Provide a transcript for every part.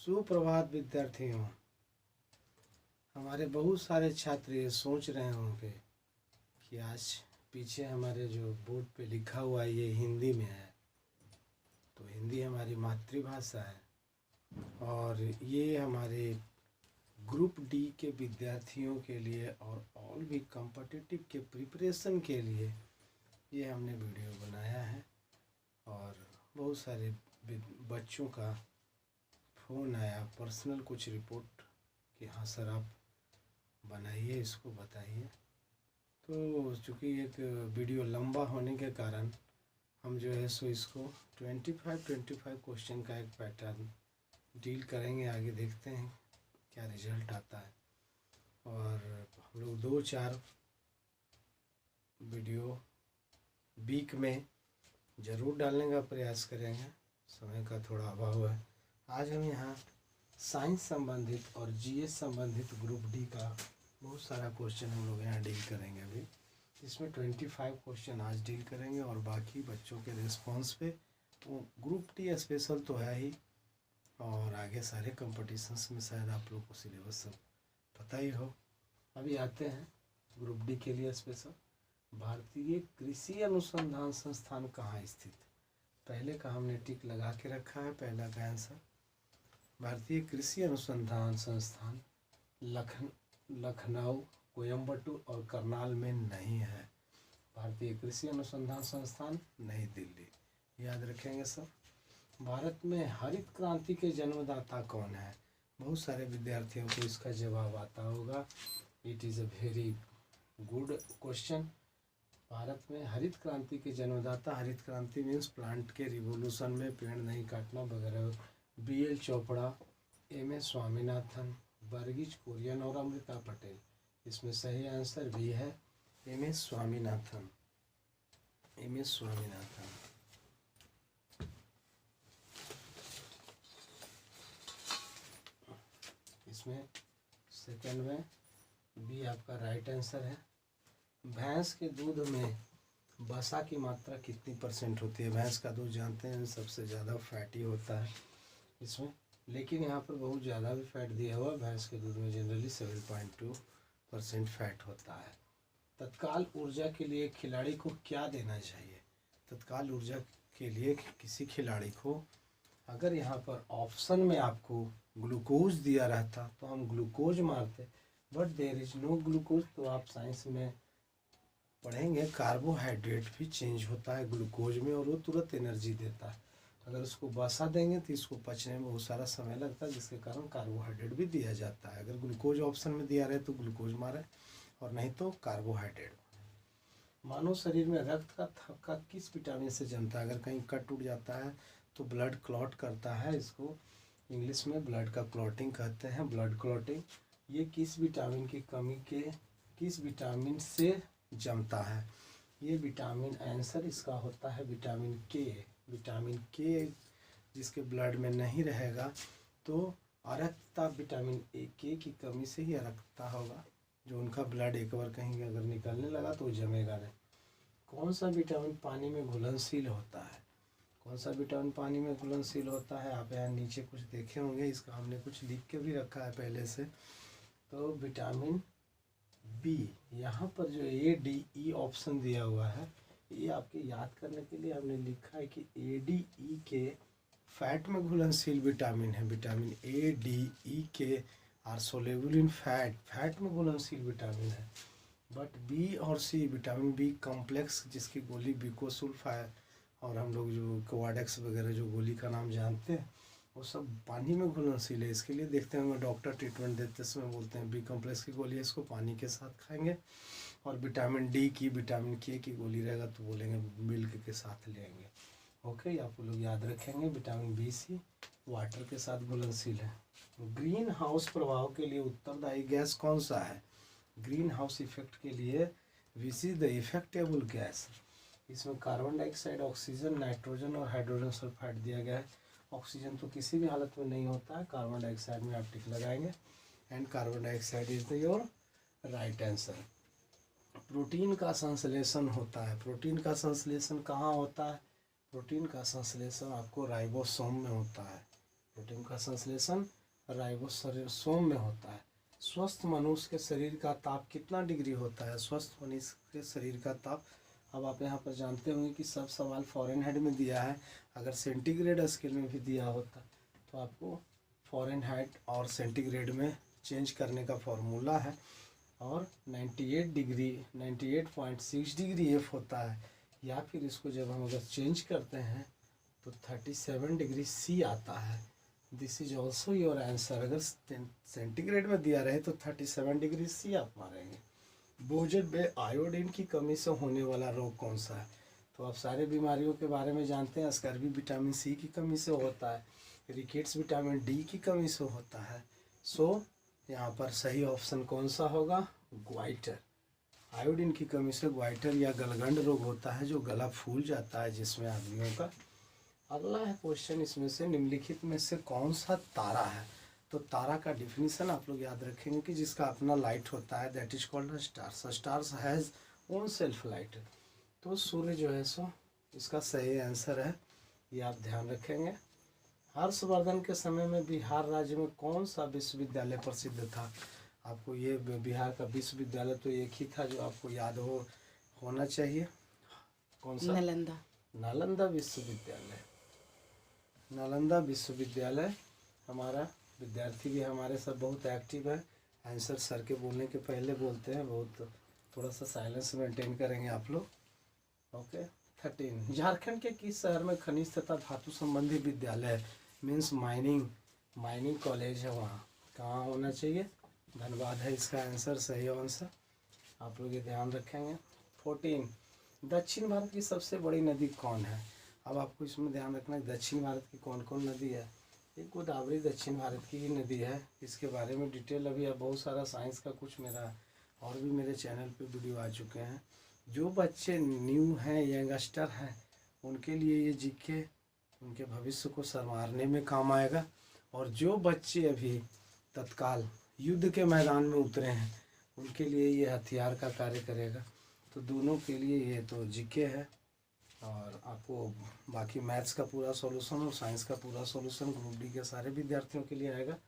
सुप्रभात विद्यार्थियों। हमारे बहुत सारे छात्र ये सोच रहे होंगे कि आज पीछे हमारे जो बोर्ड पे लिखा हुआ है ये हिंदी में है, तो हिंदी हमारी मातृभाषा है और ये हमारे ग्रुप डी के विद्यार्थियों के लिए और ऑल भी कॉम्पिटिटिव के प्रिपरेशन के लिए ये हमने वीडियो बनाया है। और बहुत सारे बच्चों का फ़ोन आया पर्सनल कुछ रिपोर्ट कि हाँ सर आप बनाइए, इसको बताइए। तो चूँकि एक वीडियो लंबा होने के कारण हम जो है सो इसको 25 क्वेश्चन का एक पैटर्न डील करेंगे। आगे देखते हैं क्या रिजल्ट आता है। और हम लोग 2-4 वीडियो वीक में ज़रूर डालने का प्रयास करेंगे, समय का थोड़ा अभाव है। आज हम यहाँ साइंस संबंधित और जीएस संबंधित ग्रुप डी का बहुत सारा क्वेश्चन हम लोग यहाँ डील करेंगे। अभी इसमें 25 क्वेश्चन आज डील करेंगे और बाकी बच्चों के रिस्पांस पे तो ग्रुप डी स्पेशल तो है ही, और आगे सारे कंपटीशंस में शायद आप लोग को सिलेबस सब पता ही हो। अभी आते हैं ग्रुप डी के लिए स्पेशल। भारतीय कृषि अनुसंधान संस्थान कहाँ स्थित? पहले का हमने टिक लगा के रखा है, पहला का आंसर भारतीय कृषि अनुसंधान संस्थान लखनऊ, कोयम्बटूर और करनाल में नहीं है। भारतीय कृषि अनुसंधान संस्थान नई दिल्ली, याद रखेंगे सब। भारत में हरित क्रांति के जन्मदाता कौन है? बहुत सारे विद्यार्थियों को इसका जवाब आता होगा। It is a very good question. Bharat में हरित क्रांति के जन्मदाता, हरित क्रांति मीन्स प्लांट के रिवोल्यूशन में पेड़ नहीं काटना वगैरह, BL चोपड़ा, MS स्वामीनाथन, वर्गीज कुरियन और अमृता पटेल। इसमें सही आंसर भी है MS स्वामीनाथन। MS स्वामीनाथन। इसमें सेकंड में बी आपका राइट आंसर है। भैंस के दूध में वसा की मात्रा कितनी % होती है? भैंस का दूध जानते हैं सबसे ज़्यादा फैटी होता है इसमें, लेकिन यहाँ पर बहुत ज़्यादा भी फैट दिया हुआ। भैंस के दूध में जनरली 7.2% फैट होता है। तत्काल ऊर्जा के लिए खिलाड़ी को क्या देना चाहिए? तत्काल ऊर्जा के लिए किसी खिलाड़ी को अगर यहाँ पर ऑप्शन में आपको ग्लूकोज दिया रहता तो हम ग्लूकोज मारते, but there is no glucose. तो आप साइंस में पढ़ेंगे कार्बोहाइड्रेट भी चेंज होता है ग्लूकोज में और वो तुरंत एनर्जी देता है। अगर उसको वसा देंगे तो इसको पचने में बहुत सारा समय लगता है, जिसके कारण कार्बोहाइड्रेट भी दिया जाता है। अगर ग्लूकोज ऑप्शन में दिया रहे तो ग्लूकोज मारे और नहीं तो कार्बोहाइड्रेट। मानव शरीर में रक्त का थक्का किस विटामिन से जमता है? अगर कहीं कट टूट जाता है तो ब्लड क्लॉट करता है, इसको इंग्लिश में ब्लड का क्लॉटिंग कहते हैं, ब्लड क्लॉटिंग। ये किस विटामिन की कमी के किस विटामिन से जमता है? ये विटामिन आंसर इसका होता है विटामिन के। विटामिन के जिसके ब्लड में नहीं रहेगा तो अरक्तता, विटामिन के की कमी से ही अरक्तता होगा, जो उनका ब्लड एक बार कहीं अगर निकलने लगा तो जमेगा नहीं। कौन सा विटामिन पानी में घुलनशील होता है? कौन सा विटामिन पानी में घुलनशील होता है? आप यहाँ नीचे कुछ देखे होंगे, इसका हमने कुछ लिख के भी रखा है पहले से। तो विटामिन बी, यहाँ पर जो ADE ऑप्शन दिया हुआ है, ये आपके याद करने के लिए हमने लिखा है कि ADE के फैट में घुलनशील विटामिन है। विटामिन ADE के are soluble in fat, fat में घुलनशील विटामिन है। बट बी और सी, विटामिन बी कॉम्प्लेक्स जिसकी गोली बिकोसुल्फायर और हम लोग जो कोवाडेक्स वगैरह जो गोली का नाम जानते हैं वो सब पानी में घुलनशील है। इसके लिए देखते हैं डॉक्टर ट्रीटमेंट देते समय बोलते हैं बी कॉम्प्लेक्स की गोली है, इसको पानी के साथ खाएंगे। और विटामिन डी की, विटामिन के की गोली रहेगा तो बोलेंगे मिल्क के साथ लेंगे। ओके, आप लोग याद रखेंगे विटामिन बी सी वाटर के साथ घुलनशील है। ग्रीन हाउस प्रभाव के लिए उत्तरदायी गैस कौन सा है? ग्रीन हाउस इफेक्ट के लिए विच इज द इफेक्टेबल गैस? इसमें कार्बन डाइऑक्साइड, ऑक्सीजन, नाइट्रोजन और हाइड्रोजन सल्फाइड दिया गया है। ऑक्सीजन तो किसी भी हालत में नहीं होता है, कार्बन डाइऑक्साइड में आप टिक लगाएंगे and carbon dioxide is the your right answer. Protein का संश्लेषण होता है। प्रोटीन का संश्लेषण कहाँ होता है? प्रोटीन का संश्लेषण आपको राइबोसोम में होता है। प्रोटीन का संश्लेषण राइबोसोम में होता है। स्वस्थ मनुष्य के शरीर का ताप कितना डिग्री होता है? स्वस्थ मनुष्य के शरीर का ताप, अब आप यहाँ पर जानते होंगे कि सब सवाल फ़ारेनहाइट में दिया है। अगर सेंटीग्रेड स्केल में भी दिया होता तो आपको फ़ारेनहाइट और सेंटीग्रेड में चेंज करने का फॉर्मूला है। और 98.6 डिग्री एफ होता है, या फिर इसको जब हम अगर चेंज करते हैं तो 37 डिग्री सी आता है। This is also your answer. अगर सेंटीग्रेड में दिया रहे तो 37 डिग्री सी आप मारेंगे। भोजन में आयोडीन की कमी से होने वाला रोग कौन सा है? तो आप सारे बीमारियों के बारे में जानते हैं। स्कर्वी विटामिन सी की कमी से होता है, रिकेट्स विटामिन डी की कमी से होता है। सो यहाँ पर सही ऑप्शन कौन सा होगा? ग्वाइटर। आयोडीन की कमी से ग्वाइटर या गलगंड रोग होता है, जो गला फूल जाता है जिसमें आदमियों का। अगला है क्वेश्चन, इसमें से निम्नलिखित में से कौन सा तारा है? तो तारा का डिफिनीसन आप लोग याद रखेंगे कि जिसका अपना लाइट होता है, that is called a stars. Stars has own self light. तो सूर्य जो है सो इसका सही आंसर है, ये आप ध्यान रखेंगे। हर्षवर्धन के समय में बिहार राज्य में कौन सा विश्वविद्यालय प्रसिद्ध था? आपको ये बिहार का विश्वविद्यालय तो एक ही था जो आपको याद होना चाहिए। कौन सा? नालंदा। नालंदा विश्वविद्यालय। नालंदा विश्वविद्यालय। हमारा विद्यार्थी भी हमारे साथ बहुत एक्टिव है। आंसर सर के बोलने के पहले बोलते हैं, बहुत थोड़ा सा साइलेंस मेंटेन करेंगे आप लोग। ओके। 13, झारखंड के किस शहर में खनिज तथा धातु संबंधी विद्यालय मीन्स माइनिंग कॉलेज है? वहाँ कहाँ होना चाहिए? धनबाद है इसका आंसर, सही आंसर। आप लोग ये ध्यान रखेंगे। 14, दक्षिण भारत की सबसे बड़ी नदी कौन है? अब आपको इसमें ध्यान रखना है दक्षिण भारत की कौन कौन नदी है। एक गोदावरी दक्षिण भारत की ही नदी है। इसके बारे में डिटेल अभी अब बहुत सारा साइंस का कुछ मेरा और भी मेरे चैनल पे वीडियो आ चुके हैं। जो बच्चे न्यू हैं, यंगस्टर हैं, उनके लिए ये जीके उनके भविष्य को संवारने में काम आएगा। और जो बच्चे अभी तत्काल युद्ध के मैदान में उतरे हैं, उनके लिए ये हथियार का कार्य करेगा। तो दोनों के लिए ये तो जीके है। और आपको बाकी मैथ्स का पूरा सॉल्यूशन और साइंस का पूरा सॉल्यूशन ग्रुप डी के सारे विद्यार्थियों के लिए आएगा।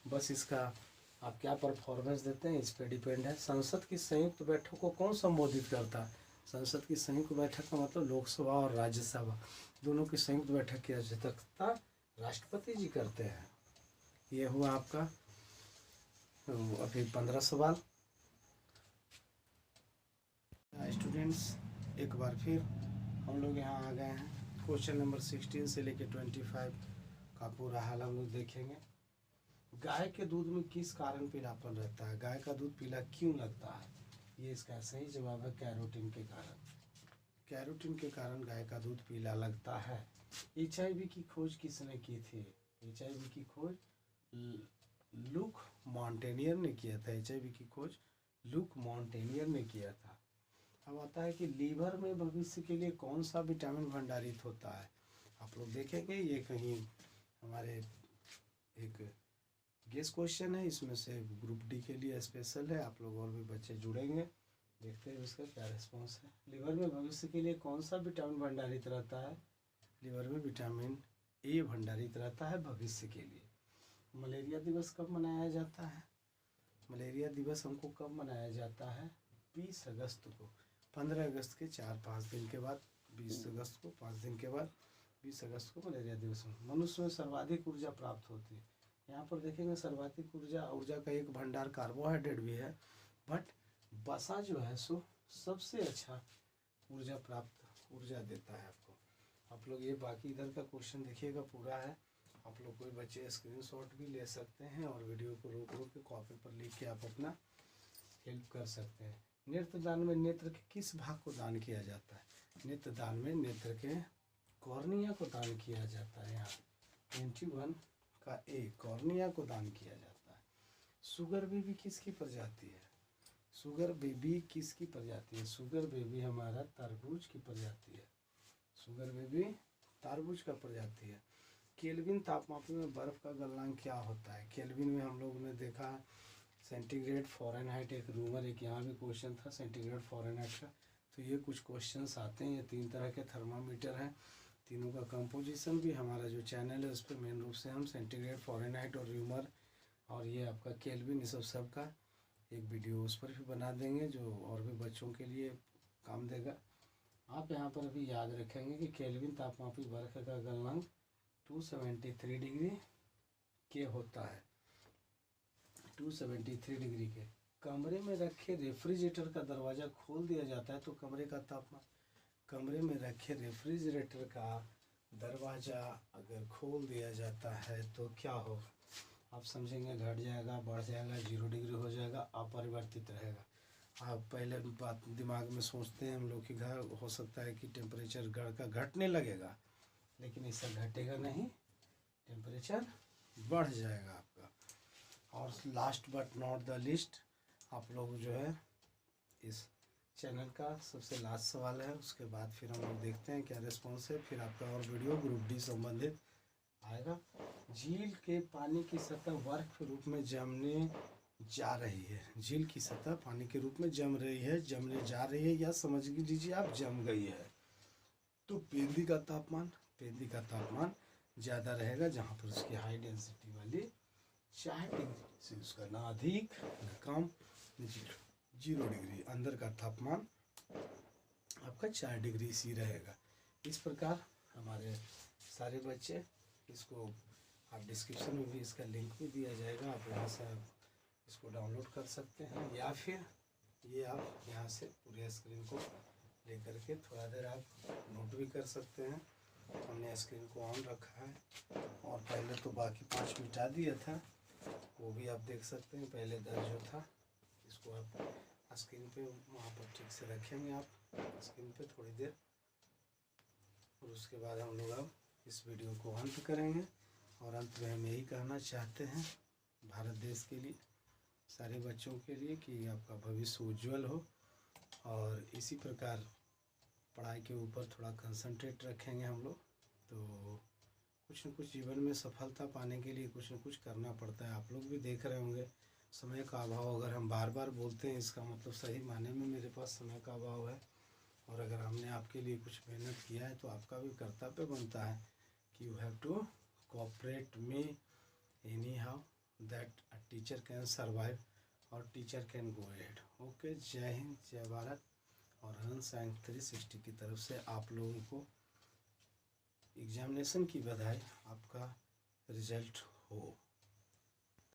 बस इसका आप क्या परफॉर्मेंस देते हैं इस पर डिपेंड है। संसद की संयुक्त बैठक को कौन संबोधित करता है? संसद की संयुक्त बैठक का मतलब लोकसभा और राज्यसभा दोनों की संयुक्त बैठक की अध्यक्षता राष्ट्रपति जी करते हैं। ये हुआ आपका अभी 15 सवाल। स्टूडेंट्स, एक बार फिर हम लोग यहाँ आ गए हैं। क्वेश्चन नंबर 16 से लेकर 25 का पूरा हाल हम लोग देखेंगे। गाय के दूध में किस कारण पीलापन रहता है? गाय का दूध पीला क्यों लगता है? ये इसका सही जवाब है कैरोटीन के कारण। कैरोटीन के कारण गाय का दूध पीला लगता है। HIV की खोज किसने की थी? HIV की खोज लुक मॉन्टेनियर ने किया था। HIV की खोज लुक मॉन्टेनियर ने किया था। अब आता है कि लीवर में भविष्य के लिए कौन सा विटामिन भंडारित होता है? आप लोग देखेंगे ये कहीं हमारे एक गेस क्वेश्चन है, इसमें से ग्रुप डी के लिए स्पेशल है। आप लोग और भी बच्चे जुड़ेंगे, देखते हैं उसका क्या रिस्पॉन्स है। लीवर में भविष्य के लिए कौन सा विटामिन भंडारित रहता है? लीवर में विटामिन ए भंडारित रहता है भविष्य के लिए। मलेरिया दिवस कब मनाया जाता है? मलेरिया दिवस हमको कब मनाया जाता है? 20 अगस्त को। 15 अगस्त के 4-5 दिन के बाद, 20 अगस्त को 5 दिन के बाद 20 अगस्त को मलेरिया दिवस। मनुष्य में सर्वाधिक ऊर्जा प्राप्त होती है। यहाँ पर देखेंगे सर्वाधिक ऊर्जा का एक भंडार कार्बोहाइड्रेट भी है, बट वसा जो है सो सबसे अच्छा ऊर्जा देता है आपको। आप लोग ये बाकी इधर का क्वेश्चन देखिएगा पूरा है। आप लोग कोई बच्चे स्क्रीनशॉट भी ले सकते हैं और वीडियो को रोक के कॉपी पर लिख के आप अपना हेल्प कर सकते हैं। नेत्र दान में नेत्र के किस भाग को दान किया जाता है? नेत्र दान में नेत्र के कॉर्निया को दान किया जाता है। यहाँ 21 का ए कॉर्निया को दान किया जाता है। शुगर बेबी किसकी प्रजाति है? शुगर बेबी किसकी प्रजाति है? शुगर बेबी हमारा तरबूज की प्रजाति है। शुगर बेबी तरबूज का प्रजाति है। केल्विन तापमापन में बर्फ का गलनांक क्या होता है? केल्विन में हम लोगों ने देखा सेंटीग्रेड, फ़ारेनहाइट, एक रूमर, एक यहाँ भी क्वेश्चन था सेंटीग्रेड फ़ारेनहाइट का। तो ये कुछ क्वेश्चंस आते हैं। ये 3 तरह के थर्मामीटर हैं, तीनों का कंपोजिशन भी हमारा जो चैनल है उस पर मेन रूप से हम सेंटीग्रेड, फ़ारेनहाइट और रूमर और ये आपका केल्विन इस सब का एक वीडियो उस पर भी बना देंगे जो और भी बच्चों के लिए काम देगा। आप यहाँ पर अभी याद रखेंगे कि केल्विन तापमापी बर्फ का गलनांक 273 डिग्री के होता है। 273 डिग्री के कमरे में रखे रेफ्रिजरेटर का दरवाज़ा खोल दिया जाता है तो कमरे का तापमान, कमरे में रखे रेफ्रिजरेटर का दरवाज़ा अगर खोल दिया जाता है तो क्या हो, आप समझेंगे घट जाएगा, बढ़ जाएगा, 0 डिग्री हो जाएगा, अपरिवर्तित रहेगा। आप पहले बात दिमाग में सोचते हैं हम लोग कि घर हो सकता है कि टेम्परेचर घर का घटने लगेगा, लेकिन ऐसा घटेगा नहीं, टेम्परेचर बढ़ जाएगा आपका। और last but not the list, आप लोग जो है इस चैनल का सबसे लास्ट सवाल है, उसके बाद फिर हम लोग देखते हैं क्या रिस्पॉन्स है, फिर आपका और वीडियो ग्रुप डी संबंधित आएगा। झील के पानी की सतह बर्फ के रूप में जमने जा रही है। झील की सतह पानी के रूप में जम रही है, जमने जा रही है, या समझ लीजिए आप जम गई है। तो पेंदी का तापमान ज़्यादा रहेगा, जहाँ पर उसकी हाई डेंसिटी वाली 4 डिग्री से उसका ना अधिक ना कम, 0 डिग्री। अंदर का तापमान आपका 4 डिग्री सी रहेगा। इस प्रकार हमारे सारे बच्चे, इसको आप डिस्क्रिप्शन में भी इसका लिंक भी दिया जाएगा, आप वहाँ से आप इसको डाउनलोड कर सकते हैं, या फिर ये आप यहाँ से पूरे स्क्रीन को लेकर के थोड़ा देर आप नोट भी कर सकते हैं। हमने स्क्रीन को ऑन रखा है और पहले तो बाकी 5 मिटा दिया था, वो भी आप देख सकते हैं। पहले दर्ज जो था इसको आप स्क्रीन पे वहाँ पर ठीक से रखेंगे आप स्क्रीन पे थोड़ी देर, और उसके बाद हम लोग अब इस वीडियो को अंत करेंगे। और अंत में हम यही कहना चाहते हैं भारत देश के लिए, सारे बच्चों के लिए, कि आपका भविष्य उज्जवल हो। और इसी प्रकार पढ़ाई के ऊपर थोड़ा कंसंट्रेट रखेंगे हम लोग, तो कुछ न कुछ जीवन में सफलता पाने के लिए कुछ न कुछ करना पड़ता है। आप लोग भी देख रहे होंगे समय का अभाव, अगर हम बार बार बोलते हैं इसका मतलब सही माने में मेरे पास समय का अभाव है। और अगर हमने आपके लिए कुछ मेहनत किया है तो आपका भी कर्तव्य बनता है कि you have to cooperate me anyhow that a teacher can survive और teacher can go ahead. Okay, जय हिंद, जय भारत। और अनंत साइंस 360 की तरफ से आप लोगों को एग्जामिनेशन की बधाई, आपका रिजल्ट हो।